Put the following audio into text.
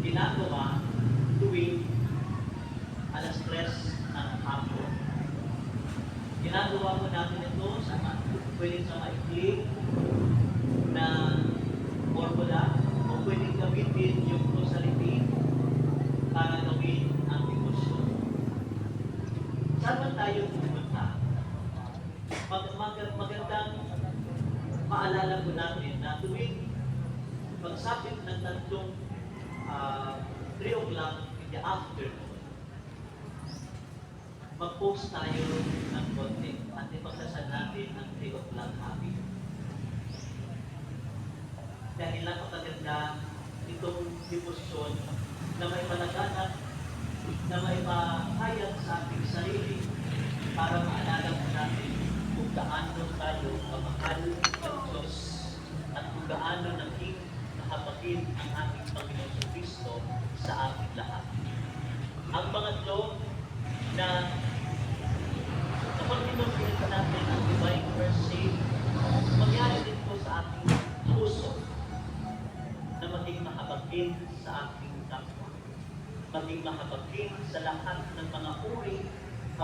ginagawa tuwing alas 3 ng hapon. Ginagawa mo natin ito pwedeng sa maikling na formula o pwedeng gamitin yung causality para gawin ang devotion. Saan man tayo pumunta? Magandang maalala ko natin na tuwing pagsapit ng tatlong 3 o'clock in the afternoon, mag-post tayo ng konti at ipagdasal natin ang 3 o'clock habit. Dahil napakaganda itong devotion na may panaganap, na may mahayag sa ating sarili para maalala mo natin kung gaano tayo kamahal ng Diyos at kung gaano naging nahabakin ang ating Panginoon Kristo sa ating lahat. Ang pangatlo na kapag pinupilita natin ang divine mercy, mangyari din po sa ating puso na maging mahabagin sa ating kapwa. Maging mahabagin sa lahat ng mga uri